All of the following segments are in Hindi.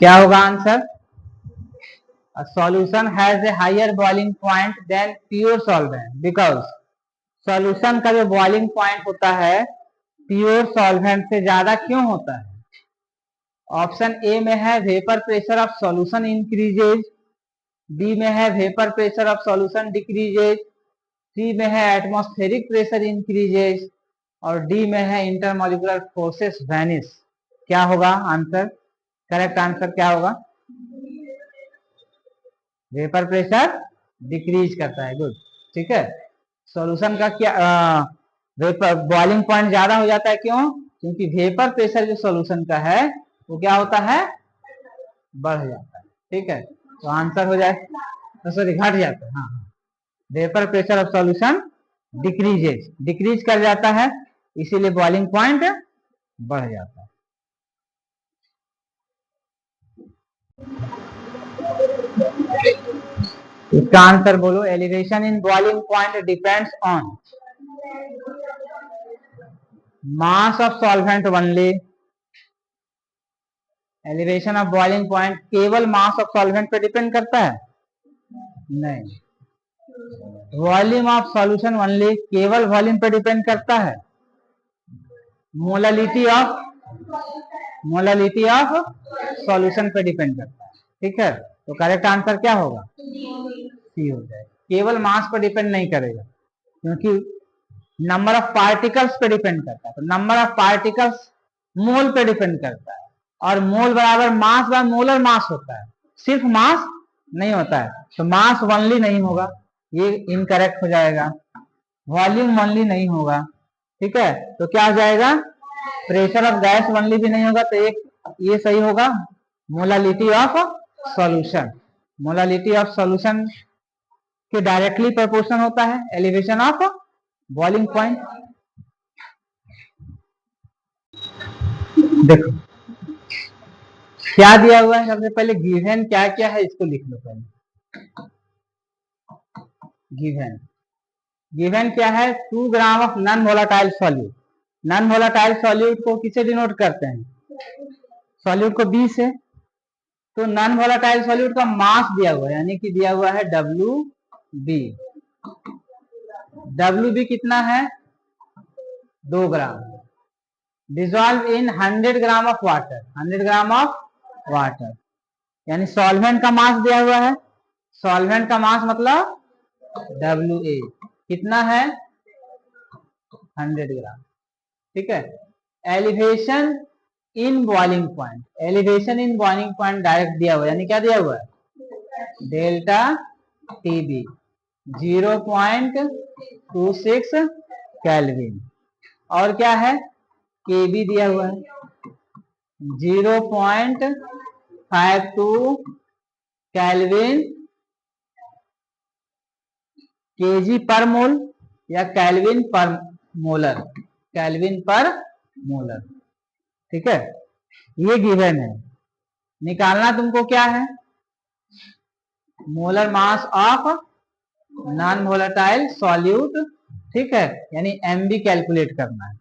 क्या होगा answer? A solution has a higher boiling point than pure solvent because solution का जो बॉइलिंग पॉइंट होता है प्योर सॉल्वेंट से ज्यादा क्यों होता है? ऑप्शन ए में है vapour pressure of solution increases, B में है vapour pressure of solution decreases, C में है एटमॉस्फेरिक प्रेशर इंक्रीजेज और डी में है इंटरमॉलिक्यूलर फोर्सेस वैनिश। क्या होगा आंसर? करेक्ट आंसर क्या होगा? वेपर प्रेशर डिक्रीज करता है। गुड, ठीक है। सॉल्यूशन का क्या वेपर बॉइलिंग पॉइंट ज्यादा हो जाता है, क्यों? क्योंकि वेपर प्रेशर जो सॉल्यूशन का है वो क्या होता है? बढ़ जाता है। ठीक है, तो आंसर हो जाए तो सॉरी घट जाता है। हाँ, vapour pressure of solution decrease कर जाता है, इसीलिए बॉइलिंग पॉइंट बढ़ जाता है। इसका आंसर बोलो। Elevation in boiling point depends on mass of solvent only. Elevation of boiling point केवल मास ऑफ सॉल्वेंट पे डिपेंड करता है? नहीं। वॉल्यूम ऑफ सॉल्यूशन ओनली, केवल वॉल्यूम पे डिपेंड करता है? मोलालिटी ऑफ सॉल्यूशन पे डिपेंड करता है। ठीक है, तो करेक्ट आंसर क्या होगा? सी हो जाए। केवल मास पर डिपेंड नहीं करेगा, क्योंकि नंबर ऑफ पार्टिकल्स पे डिपेंड करता है। तो नंबर ऑफ पार्टिकल्स मोल पे डिपेंड करता है, और मोल बराबर मास बाय मोलर मास होता है, सिर्फ मास नहीं होता है। तो मास ओनली नहीं होगा, ये इनकरेक्ट हो जाएगा। वॉल्यूम ओनली नहीं होगा। ठीक है, तो क्या हो जाएगा? प्रेशर ऑफ गैस ओनली भी नहीं होगा, तो एक ये सही होगा। Molality of solution, molality of solution के डायरेक्टली प्रोपोर्शन होता है एलिवेशन ऑफ बॉइलिंग पॉइंट। देखो क्या दिया हुआ है, सबसे पहले गिवन क्या क्या है इसको लिख लो पहले। गिवन क्या है? 2 gram of non volatile solute. Non volatile solute को किसे डिनोट करते हैं? सॉल्यूट को बी से। तो नॉन वोलाटाइल सॉल्यूट का मास दिया हुआ है, यानी कि दिया हुआ है WB। WB कितना है? 2 gram. Dissolve in 100 gram of water, 100 gram of water, यानी सॉल्वेंट का मास दिया हुआ है। सॉल्वेंट का मास मतलब WA कितना है? 100 ग्राम। ठीक है। Elevation in boiling point, elevation in boiling point direct दिया हुआ है, यानी क्या दिया हुआ है? Delta TB 0.26 kelvin. और क्या है? KB दिया हुआ है 0.52 केल्विन केजी पर मोल या केल्विन पर मोलर, केल्विन पर मोलर। ठीक है, ये गिवन है। निकालना तुमको क्या है? Molar mass of non volatile solute. ठीक है, यानी MB कैलकुलेट करना है।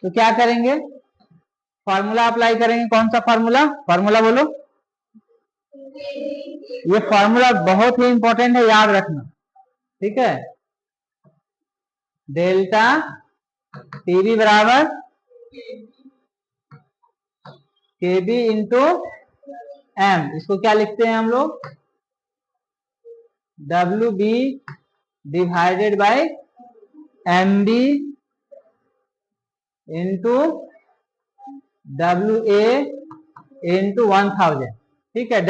तो क्या करेंगे? फॉर्मूला अप्लाई करेंगे। कौन सा फॉर्मूला? फॉर्मूला बोलो। ये फॉर्मूला बहुत ही इंपॉर्टेंट है, याद रखना। ठीक है, डेल्टा TB बराबर KB इंटू M। इसको क्या लिखते हैं हम लोग? WB divided by MB into WA into 1000। ठीक है,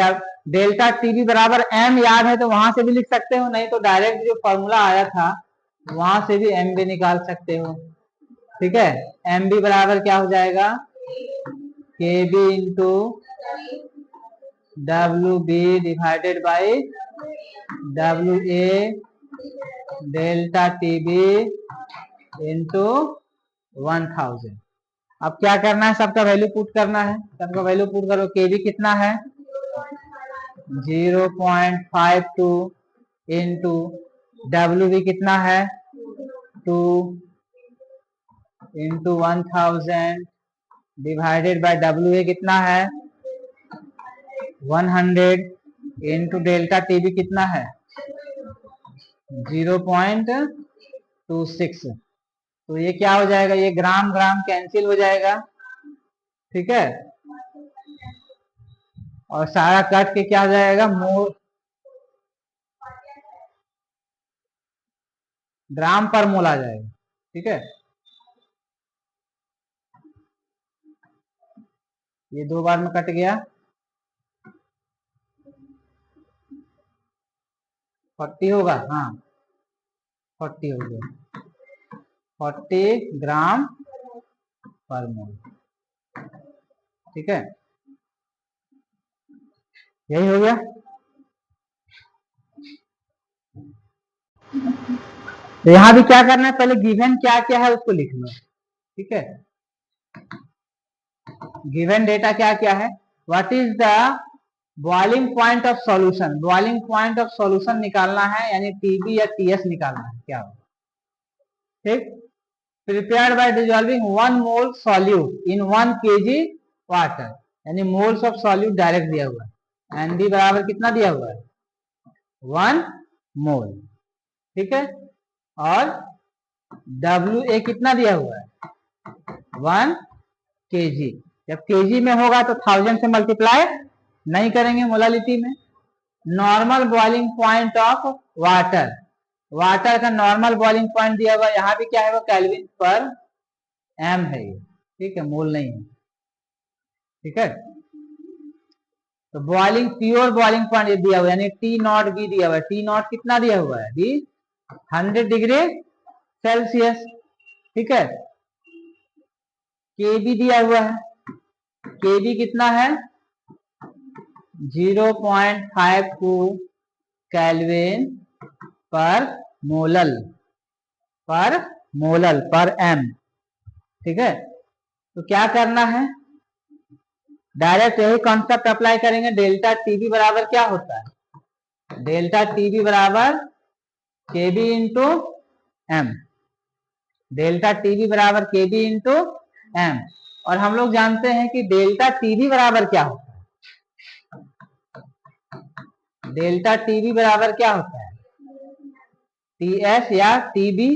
डेल्टा TB बराबर M याद है तो वहां से भी लिख सकते हो, नहीं तो डायरेक्ट जो फॉर्मूला आया था वहां से भी MB निकाल सकते हो। ठीक है, MB बराबर क्या हो जाएगा? KB into WB divided by WA delta TB into 1000। अब क्या करना है? सबका वैल्यू पुट करना है। सबका वैल्यू पुट करो। KB कितना है? 0.52 इंटू WB कितना है? 2 इंटू 1000 डिवाइडेड बाय WA कितना है? 100 इंटू डेल्टा टीबी कितना है 0.26। तो ये क्या हो जाएगा, ये ग्राम ग्राम कैंसिल हो जाएगा, ठीक है, और सारा कट के क्या हो जाएगा मोल, ग्राम पर मोल आ जाएगा, ठीक है। ये 2 बार में कट गया, 40 होगा, हाँ 40 हो गया, 40 ग्राम पर मोल, ठीक है, यही हो गया। तो यहां भी क्या करना है, पहले गिवन क्या क्या है उसको लिख लो, ठीक है। गिवन डेटा क्या क्या है, what is the boiling point of solution, boiling point of solution निकालना है, यानी टीबी या टीएस निकालना है, क्या होगा, ठीक। Prepared by dissolving 1 mole solute in 1 KG water, यानी मोल्स ऑफ सॉल्यूट डायरेक्ट दिया हुआ है, एनडी बराबर कितना दिया हुआ है 1 मोल, ठीक है, और डब्ल्यू ए कितना दिया हुआ है 1 केजी। जब केजी में होगा तो 1000 से मल्टीप्लाई नहीं करेंगे मोलालिटी में। Normal boiling point of water, water का नॉर्मल बॉइलिंग पॉइंट दिया हुआ, यहाँ भी क्या है वो केल्विन पर एम है ये, ठीक है, मोल नहीं है, ठीक है। तो बॉइलिंग प्योर बॉइलिंग पॉइंट ये दिया हुआ है, यानी टी नॉट बी दिया हुआ है, टी नॉट कितना दिया हुआ है बी 100 डिग्री सेल्सियस, ठीक है। के बी दिया हुआ है, के बी कितना है 0.52 केल्विन पर मोलल, पर मोलल पर एम, ठीक है। तो क्या करना है, डायरेक्ट यही कॉन्सेप्ट अप्लाई करेंगे। डेल्टा टीबी बराबर क्या होता है, डेल्टा टीबी बराबर केबी इंटू एम, डेल्टा टीबी बराबर केबी इंटू एम। और हम लोग जानते हैं कि डेल्टा टीबी बराबर क्या होता है, डेल्टा टीबी बराबर क्या होता है टी एस या TB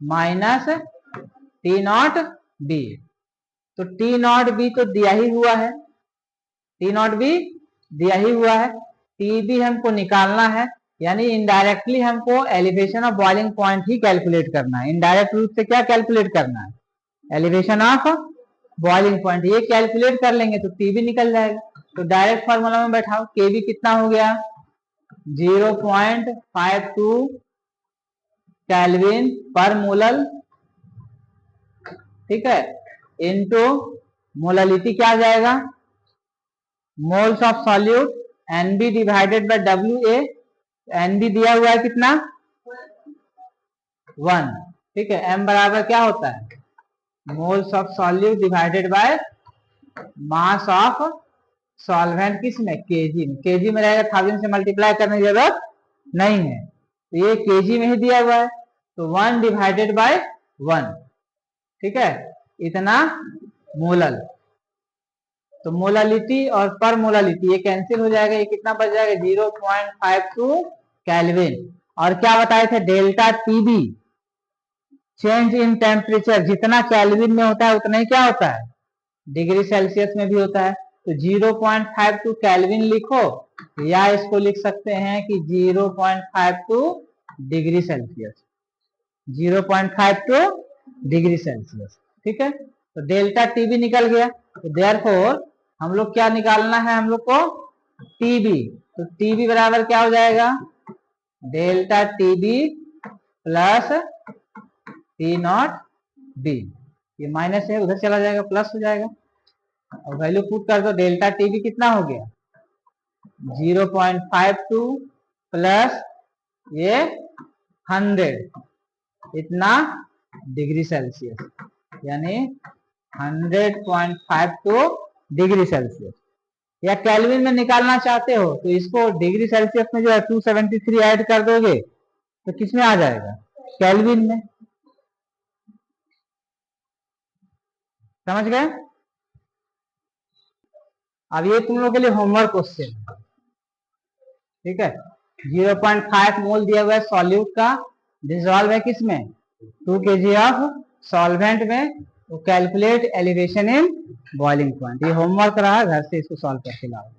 minus T not be. तो टी नॉट बी तो दिया ही हुआ है, टी नॉट बी दिया ही हुआ है, टी बी हमको निकालना है, यानी इनडायरेक्टली हमको elevation of boiling point he calculate करना है। इनडायरेक्ट रूप से क्या कैलकुलेट करना है, एलिवेशन ऑफ बॉइलिंग पॉइंट, ये कैलकुलेट कर लेंगे तो टी बी निकल जाएगा। तो डायरेक्ट फॉर्मूला में बैठाओ, के बी कितना हो गया 0.52 केल्विन पर मोलल, ठीक है, इनटू मोलालिटी क्या आ जाएगा moles of solute NB divided by W A, NB दिया हुआ है कितना 1, ठीक है। एम बराबर क्या होता है moles of solute divided by mass of solvent, किस में केजी में, केजी में रहेगा 1000 से मल्टीप्लाई करने की जरूरत नहीं है, तो ये केजी में ही दिया हुआ है, तो 1 डिवाइडेड बाय 1, ठीक है, इतना मोलल। तो मोलालिटी और पर मोलालिटी ये कैंसिल हो जाएगा, ये कितना बच जाएगा 0.52 केल्विन। और क्या बताए थे delta TB change in temperature, जितना केल्विन में होता है उतना ही क्या होता है डिग्री सेल्सियस में भी होता है। तो 0.52 केल्विन लिखो, या इसको लिख सकते हैं कि 0.52 डिग्री सेल्सियस, 0.52 डिग्री सेल्सियस, ठीक है। तो डेल्टा टीबी निकल गया, तो देयरफॉर हम लोग क्या निकालना है, हम लोग को टीबी। तो टीबी बराबर क्या हो जाएगा delta TB plus T not be, ये माइनस है उधर चला जाएगा प्लस हो जाएगा, और वैल्यू पुट कर दो, डेल्टा टीबी कितना हो गया 0.52 प्लस ये 100 इतना डिग्री सेल्सियस, यानी 100.52 डिग्री सेल्सियस। या केल्विन में निकालना चाहते हो तो इसको डिग्री सेल्सियस में जो है 273 ऐड कर दोगे तो किस में आ जाएगा केल्विन में, समझ गए। अब ये तुम लोग के लिए होमवर्क क्वेश्चन, ठीक है। 0.5 मोल दिया हुआ है सॉल्यूट का, डिजॉल्व है किसमें 2 kg ऑफ सॉल्वेंट में, तो calculate elevation in boiling point. ये होमवर्क रहा, घर से इसको सॉल्व करके लाओ।